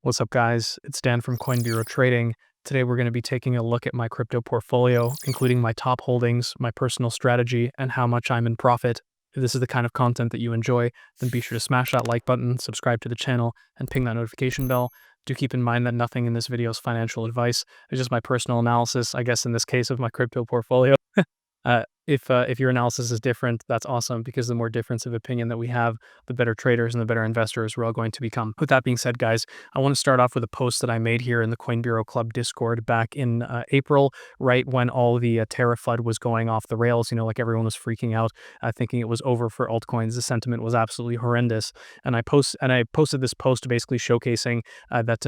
What's up, guys? It's Dan from Coin Bureau Trading. Today, we're going to be taking a look at my crypto portfolio, including my top holdings, my personal strategy, and how much I'm in profit. If this is the kind of content that you enjoy, then be sure to smash that like button, subscribe to the channel, and ping that notification bell. Do keep in mind that nothing in this video is financial advice. It's just my personal analysis, I guess in this case, of my crypto portfolio. If your analysis is different, that's awesome, because the more difference of opinion that we have, the better traders and the better investors we're all going to become. With that being said, guys, I want to start off with a post that I made here in the Coin Bureau Club Discord back in April, right when all the Terra FUD was going off the rails. Like everyone was freaking out, thinking it was over for altcoins. The sentiment was absolutely horrendous, and I posted this post basically showcasing that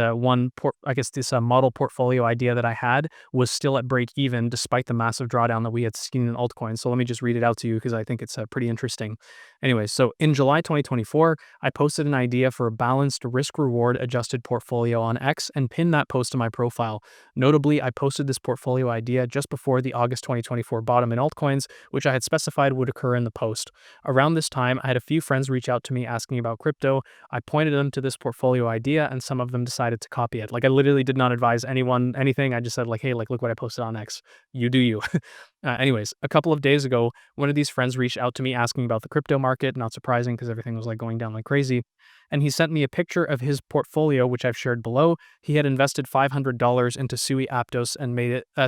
this model portfolio idea that I had was still at break even despite the massive drawdown that we had seen in altcoins. So let me just read it out to you because I think it's pretty interesting. Anyway, so in July 2024, I posted an idea for a balanced risk-reward adjusted portfolio on X and pinned that post to my profile. Notably, I posted this portfolio idea just before the August 2024 bottom in altcoins, which I had specified would occur in the post. Around this time, I had a few friends reach out to me asking about crypto. I pointed them to this portfolio idea, and some of them decided to copy it. I literally did not advise anyone anything. I just said hey, look what I posted on X. You do you. Anyways, a couple of days ago, one of these friends reached out to me asking about the crypto market, not surprising because everything was going down like crazy. And he sent me a picture of his portfolio, which I've shared below. He had invested $500 into SUI Aptos and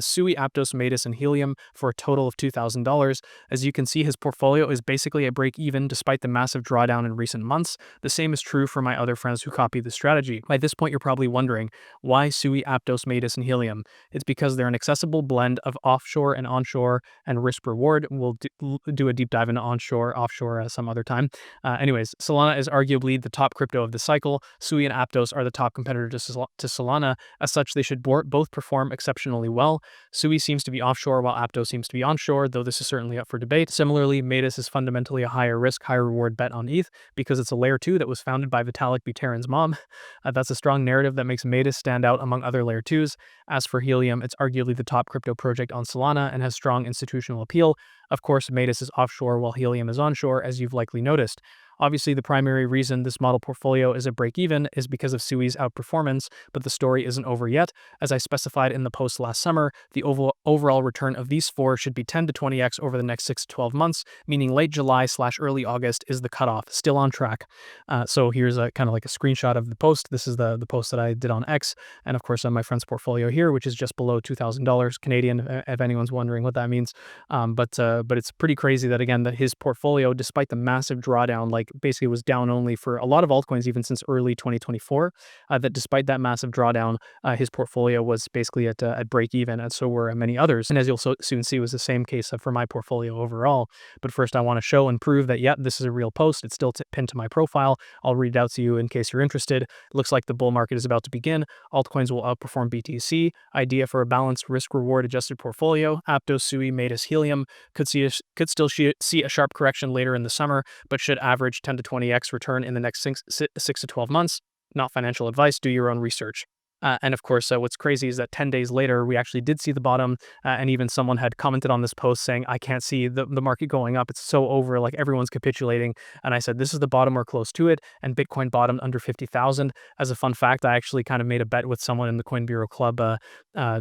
SUI Aptos, METIS, and Helium for a total of $2,000. As you can see, his portfolio is basically at break even despite the massive drawdown in recent months. The same is true for my other friends who copied the strategy. By this point, you're probably wondering, why SUI Aptos, METIS, and Helium? It's because they're an accessible blend of offshore and onshore and risk reward. We'll do a deep dive into onshore, offshore some other time. Anyways, Solana is arguably the top crypto of the cycle. SUI and Aptos are the top competitor to Solana. As such, they should both perform exceptionally well. SUI seems to be offshore while Aptos seems to be onshore, though this is certainly up for debate. Similarly, METIS is fundamentally a higher risk, higher reward bet on ETH because it's a layer 2 that was founded by Vitalik Buterin's mom. That's a strong narrative that makes METIS stand out among other layer 2s. As for Helium, it's arguably the top crypto project on Solana and has strong institutional appeal. Of course, METIS is offshore while Helium is onshore, as you've likely noticed. Obviously, the primary reason this model portfolio is at break-even is because of SUI's outperformance, but the story isn't over yet. As I specified in the post last summer, the overall return of these four should be 10 to 20x over the next 6 to 12 months, meaning late July/early August is the cutoff, still on track. So here's a kind of like a screenshot of the post. This is the post that I did on X, and of course on my friend's portfolio here, which is just below $2,000 Canadian, if anyone's wondering what that means. But it's pretty crazy that, again, that his portfolio, despite the massive drawdown, basically was down only for a lot of altcoins even since early 2024, that despite that massive drawdown, his portfolio was basically at break even, and so were many others. And as you'll soon see, was the same case for my portfolio overall. But first, I want to show and prove that, this is a real post. It's still pinned to my profile. I'll read it out to you in case you're interested. It looks like the bull market is about to begin. Altcoins will outperform BTC. Idea for a balanced risk-reward adjusted portfolio. Aptos, SUI, METIS, Helium could still see a sharp correction later in the summer, but should average 10 to 20x return in the next 6 to 12 months. Not financial advice. Do your own research. And of course, what's crazy is that 10 days later, we actually did see the bottom, and even someone had commented on this post saying, I can't see the market going up. It's so over, everyone's capitulating. And I said, this is the bottom or close to it, and Bitcoin bottomed under 50,000. As a fun fact, I actually kind of made a bet with someone in the Coin Bureau Club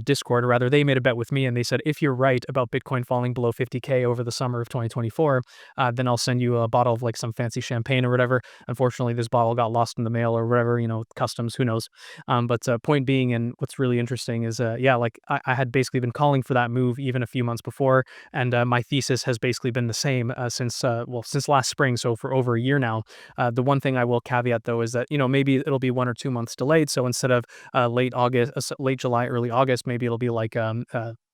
Discord, or rather, they made a bet with me, and they said, if you're right about Bitcoin falling below 50K over the summer of 2024, then I'll send you a bottle of some fancy champagne or whatever. Unfortunately, this bottle got lost in the mail or whatever, customs, who knows. But point being, and what's really interesting is, I had basically been calling for that move even a few months before, and my thesis has basically been the same since last spring, so for over a year now. The one thing I will caveat, though, is that, maybe it'll be 1 or 2 months delayed, so instead of late July, early August, maybe it'll be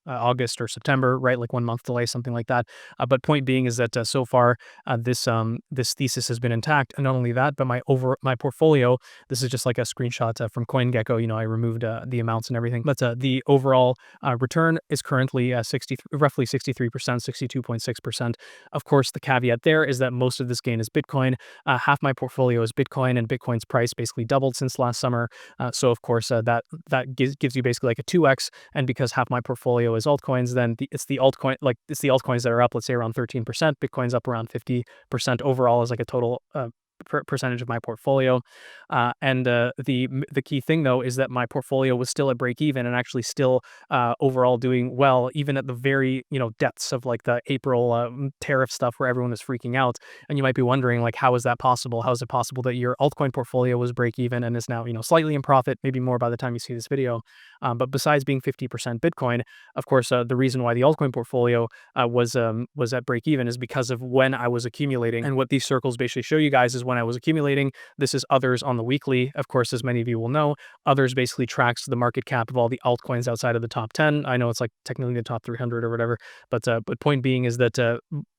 August or September, right? 1 month delay, something like that. But point being is that so far this thesis has been intact, and not only that, but my portfolio. This is just a screenshot from CoinGecko. I removed the amounts and everything, but the overall return is currently roughly 63%, 62.6%. Of course, the caveat there is that most of this gain is Bitcoin. Half my portfolio is Bitcoin, and Bitcoin's price basically doubled since last summer. So of course that gives you basically a 2x, and because half my portfolio is altcoins, then it's the altcoins that are up, let's say around 13%. Bitcoin's up around 50% overall as a total percentage of my portfolio. The key thing though is that my portfolio was still at break even and actually still overall doing well, even at the very depths of like the April tariff stuff where everyone was freaking out. And you might be wondering, like, how is that possible? How is it possible that your altcoin portfolio was break even and is now slightly in profit, maybe more by the time you see this video? But besides being 50% Bitcoin, of course, the reason why the altcoin portfolio was at break even is because of when I was accumulating. And what these circles basically show you guys is when I was accumulating. This is others on the weekly. Of course, as many of you will know, others basically tracks the market cap of all the altcoins outside of the top 10. I know it's like technically the top 300 or whatever, but point being is that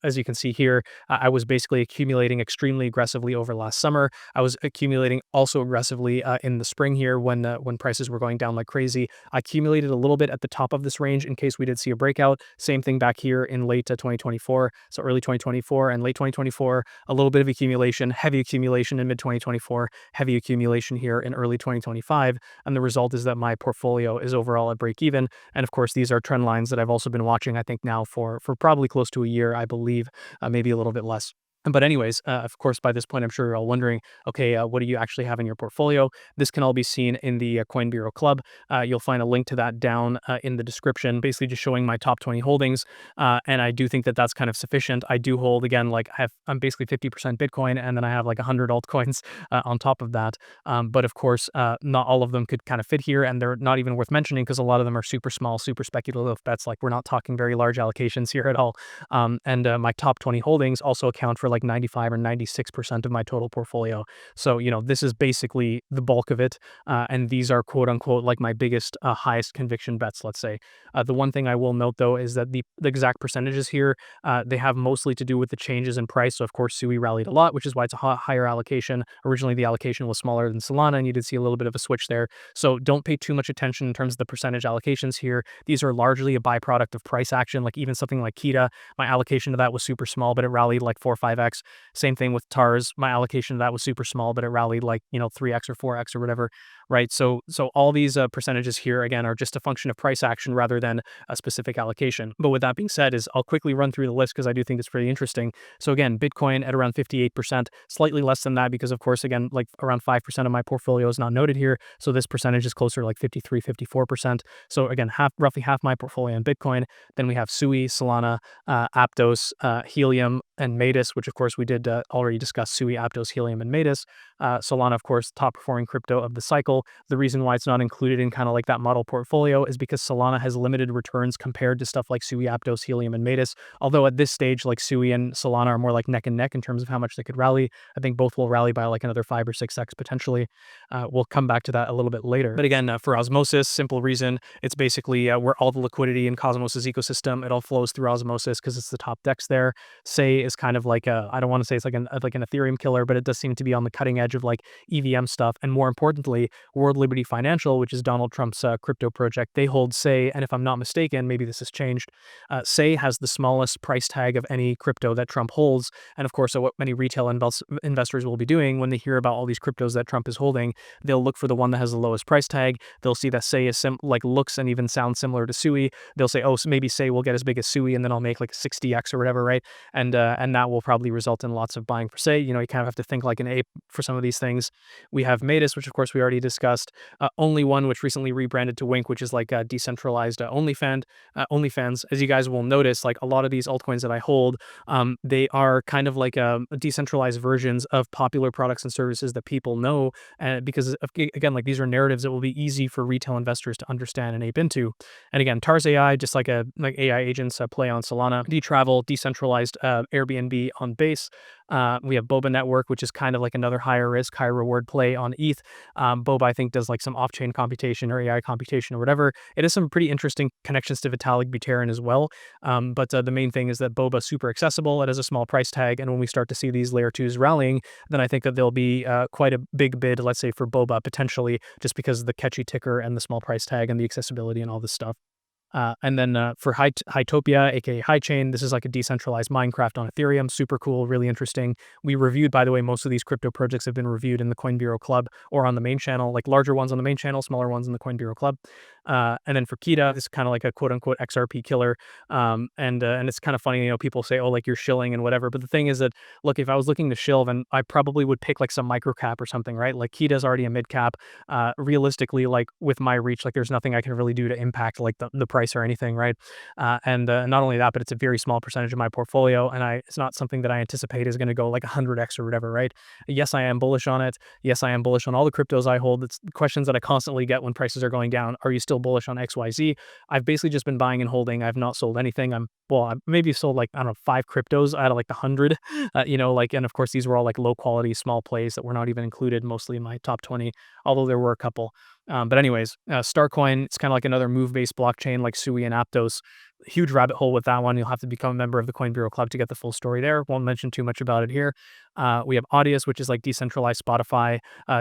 as you can see here, I was basically accumulating extremely aggressively over last summer. I was accumulating also aggressively in the spring here when prices were going down like crazy. I accumulated a little bit at the top of this range in case we did see a breakout. Same thing back here in late 2024, so early 2024 and late 2024, a little bit of accumulation, heavy accumulation in mid 2024, heavy accumulation here in early 2025. And the result is that my portfolio is overall at break even. And of course, these are trend lines that I've also been watching, I think now for probably close to a year, I believe, maybe a little bit less. But anyways, of course, by this point, I'm sure you're all wondering, okay, what do you actually have in your portfolio? This can all be seen in the Coin Bureau Club. You'll find a link to that down in the description, basically just showing my top 20 holdings. And I do think that that's kind of sufficient. I do hold, again, like I'm basically 50% Bitcoin, and then I have like 100 altcoins on top of that. But of course, not all of them could kind of fit here, and they're not even worth mentioning because a lot of them are super small, super speculative bets. Like we're not talking very large allocations here at all. And my top 20 holdings also account for like 95 or 96% of my total portfolio. So, this is basically the bulk of it. And these are quote unquote like my biggest, highest conviction bets, let's say. The one thing I will note though is that the exact percentages here, they have mostly to do with the changes in price. So of course, SUI rallied a lot, which is why it's a higher allocation. Originally, the allocation was smaller than Solana, and you did see a little bit of a switch there. So don't pay too much attention in terms of the percentage allocations here. These are largely a byproduct of price action. Like even something like Kita, my allocation to that was super small, but it rallied like 4 or 5x. Same thing with TARS. My allocation to that was super small, but it rallied like 3x or 4x or whatever, right? So all these percentages here again are just a function of price action rather than a specific allocation. But with that being said, I'll quickly run through the list because I do think it's pretty interesting. So again, Bitcoin at around 58%, slightly less than that because of course again like around 5% of my portfolio is not noted here. So this percentage is closer to like 53, 54%. So again, roughly half my portfolio in Bitcoin. Then we have SUI, Solana, Aptos, Helium, and METIS, which of course we did already discuss SUI, Aptos, Helium, and METIS. Solana, of course, top performing crypto of the cycle. The reason why it's not included in kind of like that model portfolio is because Solana has limited returns compared to stuff like SUI, Aptos, Helium, and METIS. Although at this stage, like SUI and Solana are more like neck and neck in terms of how much they could rally. I think both will rally by like another 5 or 6x potentially. We'll come back to that a little bit later. But again, for Osmosis, simple reason, it's basically where all the liquidity in Cosmos's ecosystem, it all flows through Osmosis because it's the top DEX there. Say is kind of like I don't want to say it's like an Ethereum killer, but it does seem to be on the cutting edge of like EVM stuff. And more importantly, World Liberty Financial, which is Donald Trump's crypto project, they hold Say, and if I'm not mistaken, maybe this has changed, Say has the smallest price tag of any crypto that Trump holds. And of course, what many retail investors will be doing when they hear about all these cryptos that Trump is holding, they'll look for the one that has the lowest price tag. They'll see that Say is looks and even sounds similar to SUI. They'll say, oh, so maybe Say will get as big as SUI, and then I'll make like a 60x or whatever, right? And that will probably result in lots of buying for Say. You kind of have to think like an ape for some of these things. We have METIS, which of course we already discussed. Only One, which recently rebranded to Wink, which is like a decentralized OnlyFans. As you guys will notice, like a lot of these altcoins that I hold, they are kind of like decentralized versions of popular products and services that people know, because again, like these are narratives that will be easy for retail investors to understand and ape into. And again, TARS AI, just like AI agents play on Solana. Detravel, decentralized Airbnb on Base. We have Boba Network, which is kind of like another higher risk, higher reward play on ETH. Boba, I think, does like some off-chain computation or AI computation or whatever. It has some pretty interesting connections to Vitalik Buterin as well. But the main thing is that Boba is super accessible. It has a small price tag. And when we start to see these layer 2s rallying, then I think that there'll be quite a big bid, let's say, for Boba potentially, just because of the catchy ticker and the small price tag and the accessibility and all this stuff. And then for Hytopia, aka Highchain, this is like a decentralized Minecraft on Ethereum. Super cool, really interesting. We reviewed, by the way, most of these crypto projects have been reviewed in the Coin Bureau Club or on the main channel, like larger ones on the main channel, smaller ones in the Coin Bureau Club. And then for Kita, this is kind of like a quote unquote XRP killer. And it's kind of funny, people say, oh, like you're shilling and whatever. But the thing is that, look, if I was looking to shill, then I probably would pick like some micro cap or something, right? Like Kita's already a mid cap. Realistically, like with my reach, like there's nothing I can really do to impact like the price or anything, right? And not only that, but it's a very small percentage of my portfolio, and it's not something that I anticipate is going to go like 100x or whatever, right? Yes, I am bullish on it. Yes, I am bullish on all the cryptos I hold. It's questions that I constantly get when prices are going down. Are you still bullish on XYZ? I've basically just been buying and holding. I've not sold anything. I maybe sold like, I don't know, 5 cryptos out of like the 100, and of course these were all like low quality, small plays that were not even included mostly in my top 20, although there were a couple. But anyways, Starcoin, it's kind of like another move-based blockchain like SUI and Aptos. Huge rabbit hole with that one. You'll have to become a member of the Coin Bureau Club to get the full story there. Won't mention too much about it here. We have Audius, which is like decentralized Spotify.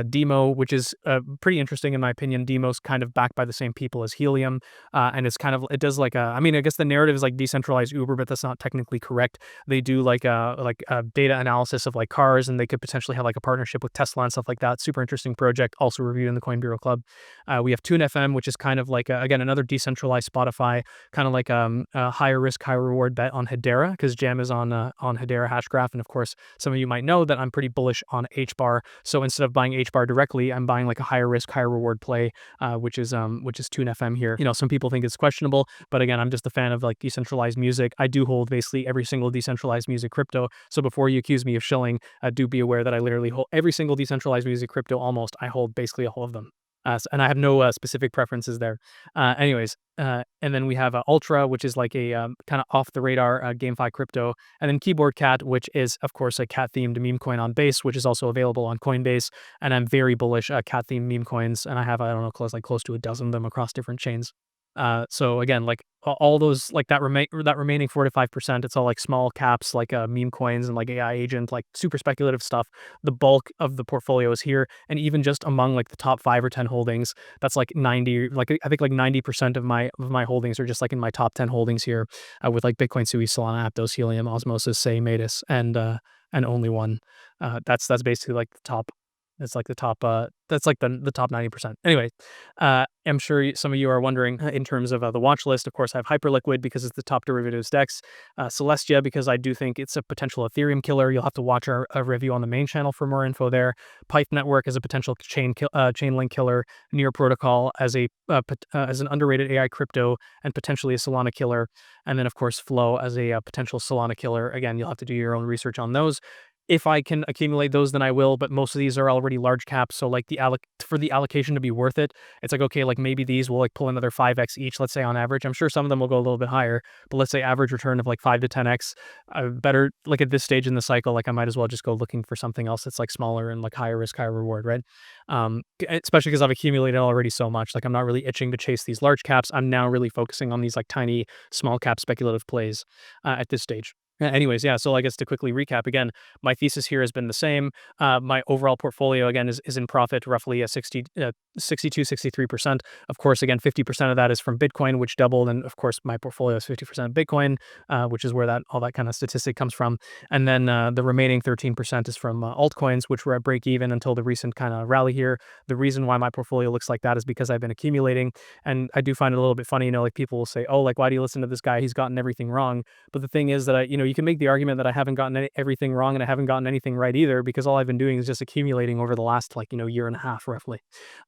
Demo, which is pretty interesting in my opinion. Demo's kind of backed by the same people as Helium. And it does like I guess the narrative is like decentralized Uber, but that's not technically correct. They do like a data analysis of like cars, and they could potentially have like a partnership with Tesla and stuff like that. Super interesting project, also reviewed in the Coin Bureau Club. We have Tune FM, which is kind of like, again, another decentralized Spotify, kind of like a higher risk, higher reward bet on Hedera, because Gem is on Hedera Hashgraph. And of course, some of you might know that I'm pretty bullish on HBAR. So instead of buying HBAR directly, I'm buying like a higher risk, higher reward play, which is Tune FM here. Some people think it's questionable, but again, I'm just a fan of like decentralized music. I do hold basically every single decentralized music crypto. So before you accuse me of shilling, do be aware that I literally hold every single decentralized music crypto almost. I hold basically all of them. And I have no specific preferences there. And then we have Ultra, which is like a kind of off the radar GameFi crypto. And then Keyboard Cat, which is, of course, a cat themed meme coin on Base, which is also available on Coinbase. And I'm very bullish cat themed meme coins. And I have, I don't know, close to a dozen of them across different chains. So again, like all those, like that remaining 4 to 5%, it's all like small caps, like meme coins and like AI agent, like super speculative stuff. The bulk of the portfolio is here, and even just among like the top 5 or 10 holdings, that's like 90, like I think like 90% of my holdings are just like in my top 10 holdings here, with like Bitcoin, SUI, Solana, Aptos, Helium, Osmosis, Say, METIS, and only one. That's basically like the top. It's like the top, that's like the top 90%. Anyway, I'm sure some of you are wondering in terms of the watch list. Of course, I have Hyperliquid because it's the top derivatives DEX. Celestia, because I do think it's a potential Ethereum killer. You'll have to watch our review on the main channel for more info there. Pipe Network as a potential chain link killer. Near Protocol as as an underrated AI crypto and potentially a Solana killer. And then, of course, Flow as a potential Solana killer. Again, you'll have to do your own research on those. If I can accumulate those, then I will, but most of these are already large caps, so like for the allocation to be worth it, it's like, okay, like maybe these will like pull another 5x each, let's say on average. I'm sure some of them will go a little bit higher, but let's say average return of like 5 to 10x. Better, like at this stage in the cycle, like I might as well just go looking for something else that's like smaller and like higher risk, higher reward, right? Especially because I've accumulated already so much. Like I'm not really itching to chase these large caps. I'm now really focusing on these like tiny, small cap speculative plays at this stage. Anyways, yeah, so I guess to quickly recap again, my thesis here has been the same. My overall portfolio, again, is in profit, roughly a 62, 63%. Of course, again, 50% of that is from Bitcoin, which doubled. And of course, my portfolio is 50% Bitcoin, which is where all that kind of statistic comes from. And then the remaining 13% is from altcoins, which were at break even until the recent kind of rally here. The reason why my portfolio looks like that is because I've been accumulating. And I do find it a little bit funny, like people will say, oh, like, why do you listen to this guy? He's gotten everything wrong. But the thing is that you can make the argument that I haven't gotten everything wrong, and I haven't gotten anything right either, because all I've been doing is just accumulating over the last year and a half roughly.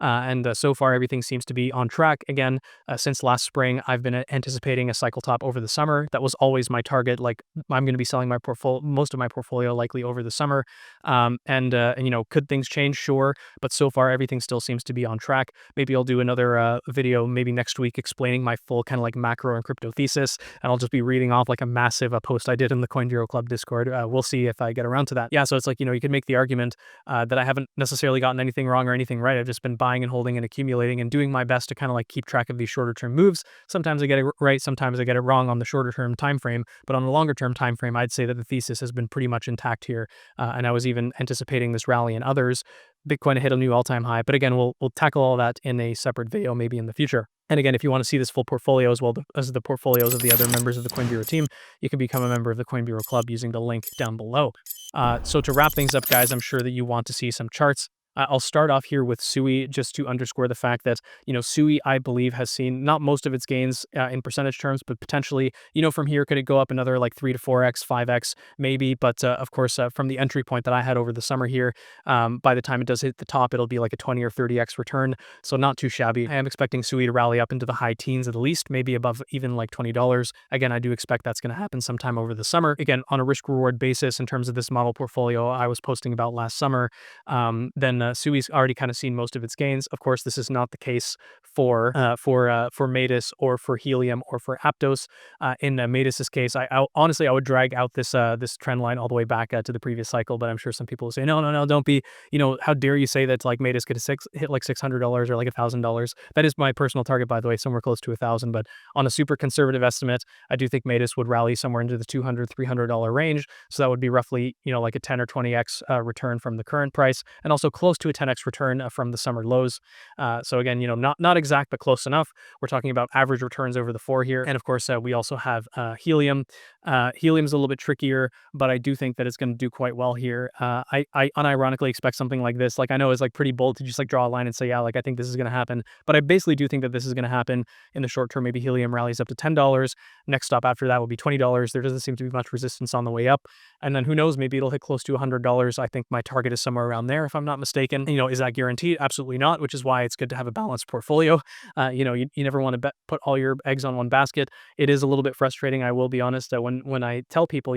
And so far everything seems to be on track. Again, since last spring, I've been anticipating a cycle top over the summer. That was always my target. Like I'm going to be selling my most of my portfolio likely over the summer. Could things change? Sure. But so far everything still seems to be on track. Maybe I'll do another video maybe next week explaining my full kind of like macro and crypto thesis. And I'll just be reading off like a massive post I did in the Coin Bureau Club Discord. We'll see if I get around to that. Yeah, so it's like, you could make the argument that I haven't necessarily gotten anything wrong or anything right. I've just been buying and holding and accumulating and doing my best to kind of like keep track of these shorter term moves. Sometimes I get it right, sometimes I get it wrong on the shorter term time frame, but on the longer term time frame, I'd say that the thesis has been pretty much intact here. And I was even anticipating this rally in others. Bitcoin hit a new all-time high. But again, we'll tackle all that in a separate video, maybe in the future. And again, if you want to see this full portfolio as well as the portfolios of the other members of the Coin Bureau team, you can become a member of the Coin Bureau Club using the link down below. So to wrap things up, guys, I'm sure that you want to see some charts. I'll start off here with SUI just to underscore the fact that, SUI, I believe, has seen not most of its gains in percentage terms, but potentially, from here, could it go up another like 3 to 4x, 5x, maybe? But of course, from the entry point that I had over the summer here, by the time it does hit the top, it'll be like a 20 or 30x return. So not too shabby. I am expecting SUI to rally up into the high teens at the least, maybe above even like $20. Again, I do expect that's going to happen sometime over the summer. Again, on a risk reward basis, in terms of this model portfolio I was posting about last summer, then SUI's already kind of seen most of its gains. Of course, this is not the case for METIS or for Helium or for Aptos. In METIS's case, honestly I would drag out this trend line all the way back to the previous cycle, but I'm sure some people will say, no, don't be, how dare you say that like METIS could hit like $600 or like $1,000. That is my personal target, by the way, somewhere close to 1,000. But on a super conservative estimate, I do think METIS would rally somewhere into the $200, $300 range. So that would be roughly, like a 10 or 20x return from the current price, and also close to a 10x return from the summer lows. So again, not exact, but close enough. We're talking about average returns over the 4 here. And of course, we also have Helium. Helium's a little bit trickier, but I do think that it's going to do quite well here. I unironically expect something like this. Like, I know it's like pretty bold to just like draw a line and say, yeah, like I think this is going to happen, but I basically do think that this is going to happen in the short term. Maybe Helium rallies up to $10. Next stop after that will be $20. There doesn't seem to be much resistance on the way up. And then who knows, maybe it'll hit close to $100. I think my target is somewhere around there, if I'm not mistaken. Is that guaranteed? Absolutely not, which is why it's good to have a balanced portfolio. You never want to put all your eggs on one basket. It is a little bit frustrating, I will be honest, when I tell people,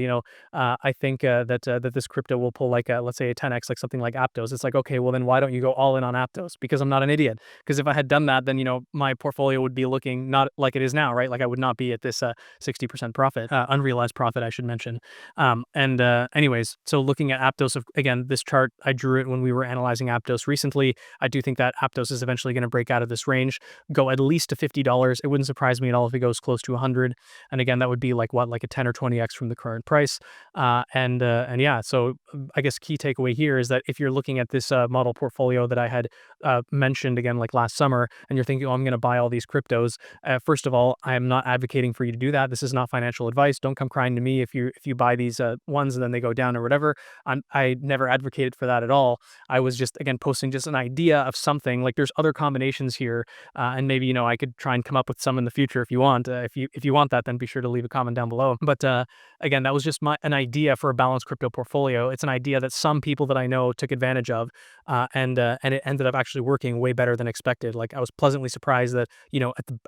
I think that this crypto will pull like let's say a 10x, like something like Aptos. It's like, okay, well then why don't you go all in on Aptos? Because I'm not an idiot. Because if I had done that, then my portfolio would be looking not like it is now, right? Like I would not be at this 60% profit, unrealized profit, I should mention. Anyways, so looking at Aptos, again, this chart, I drew it when we were analyzing Aptos recently. I do think that Aptos is eventually going to break out of this range, go at least to $50. It wouldn't surprise me at all if it goes close to 100. And again, that would be like what, like a 10 or 20x from the current price. And yeah, so I guess key takeaway here is that if you're looking at this model portfolio that I had mentioned again, like last summer, and you're thinking, oh, I'm going to buy all these cryptos. First of all, I am not advocating for you to do that. This is not financial advice. Don't come crying to me if you buy these ones and then they go down or whatever. I never advocated for that at all. I was just, again, posting just an idea of something. Like there's other combinations here, and maybe I could try and come up with some in the future if you want. If you want that, then be sure to leave a comment down below. But again, that was just an idea for a balanced crypto portfolio. It's an idea that some people that I know took advantage of, and it ended up actually working way better than expected. Like I was pleasantly surprised that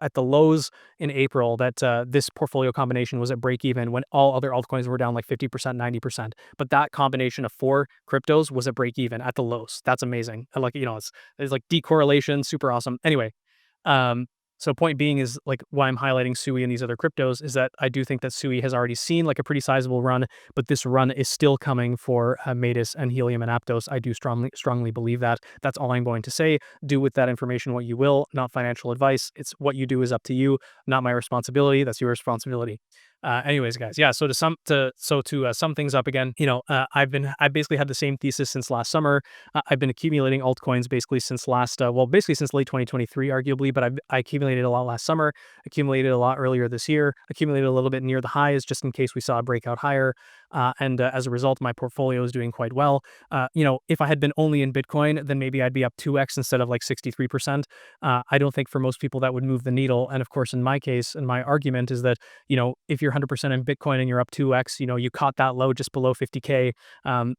at the lows in April that this portfolio combination was at break even when all other altcoins were down like 50%, 90%. But that combination of 4 cryptos was at break even at the lows. That's amazing. And like it's like decorrelation, super awesome. Anyway, so point being is like why I'm highlighting SUI and these other cryptos is that I do think that SUI has already seen like a pretty sizable run, but this run is still coming for METIS and Helium and Aptos. I do strongly believe that. That's all I'm going to say. Do with that information what you will, not financial advice. It's what you do is up to you, not my responsibility. That's your responsibility. Anyways, guys, yeah. So to sum things up again, I basically had the same thesis since last summer. I've been accumulating altcoins basically since basically since late 2023, arguably, but I accumulated a lot last summer, accumulated a lot earlier this year, accumulated a little bit near the highs just in case we saw a breakout higher. And as a result, my portfolio is doing quite well. If I had been only in Bitcoin, then maybe I'd be up 2x instead of like 63%. I don't think for most people that would move the needle. And of course, in my case, and my argument is that, if you're 100% in Bitcoin and you're up 2x, you caught that low just below 50K,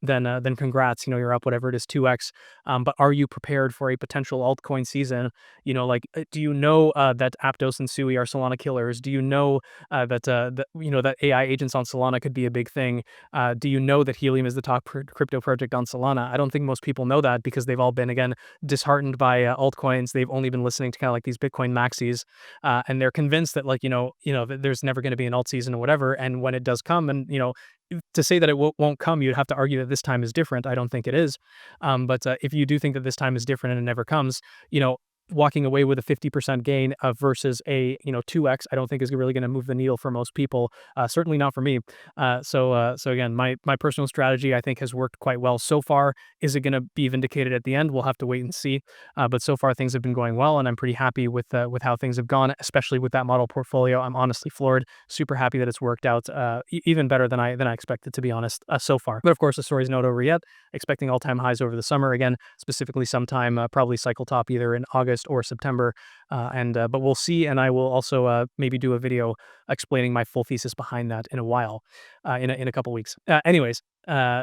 then congrats, you're up whatever it is, 2x. But are you prepared for a potential altcoin season? Do you know that Aptos and SUI are Solana killers? Do you know that AI agents on Solana could be a big thing? Do you know that Helium is the top crypto project on Solana? I don't think most people know that because they've all been, again, disheartened by altcoins. They've only been listening to kind of like these Bitcoin maxis, and they're convinced that that there's never going to be an alt season or whatever. And when it does come, and to say that it won't come, you'd have to argue that this time is different. I don't think it is. But if you do think that this time is different and it never comes, walking away with a 50% gain versus a 2x, I don't think is really going to move the needle for most people. Certainly not for me. So again, my personal strategy, I think, has worked quite well so far. Is it going to be vindicated at the end? We'll have to wait and see. But so far things have been going well, and I'm pretty happy with how things have gone, especially with that model portfolio. I'm honestly floored. Super happy that it's worked out even better than I expected, to be honest, so far. But of course, the story's not over yet. Expecting all-time highs over the summer again, specifically sometime probably cycle top either in August or September. But we'll see, and I will also maybe do a video explaining my full thesis behind that in a while, in a couple weeks. Anyways,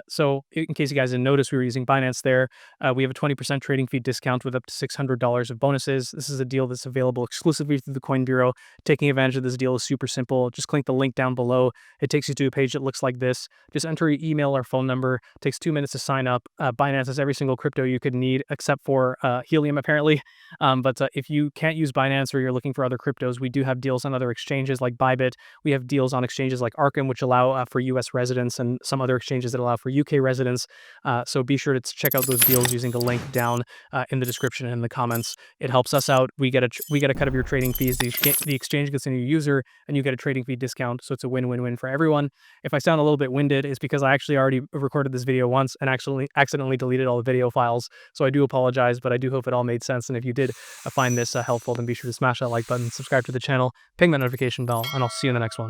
so in case you guys didn't notice, we were using Binance there. We have a 20% trading fee discount with up to $600 of bonuses. This is a deal that's available exclusively through the Coin Bureau. Taking advantage of this deal is super simple. Just click the link down below. It takes you to a page that looks like this. Just enter your email or phone number. It takes 2 minutes to sign up. Binance has every single crypto you could need except for Helium, apparently. But if you can't use Binance or you're looking for other cryptos, we do have deals on other exchanges like Bybit. We have deals on exchanges like Arkham, which allow for US residents, and some other exchanges that allow for UK residents. So be sure to check out those deals using the link down in the description and in the comments. It helps us out. We get a cut of your trading fees. The exchange gets a new user, and you get a trading fee discount. So it's a win-win-win for everyone. If I sound a little bit winded, it's because I actually already recorded this video once and accidentally deleted all the video files. So I do apologize, but I do hope it all made sense. And if you did find this helpful, then be sure to smash that like button, subscribe to the channel, ping that notification bell, and I'll see you in the next one.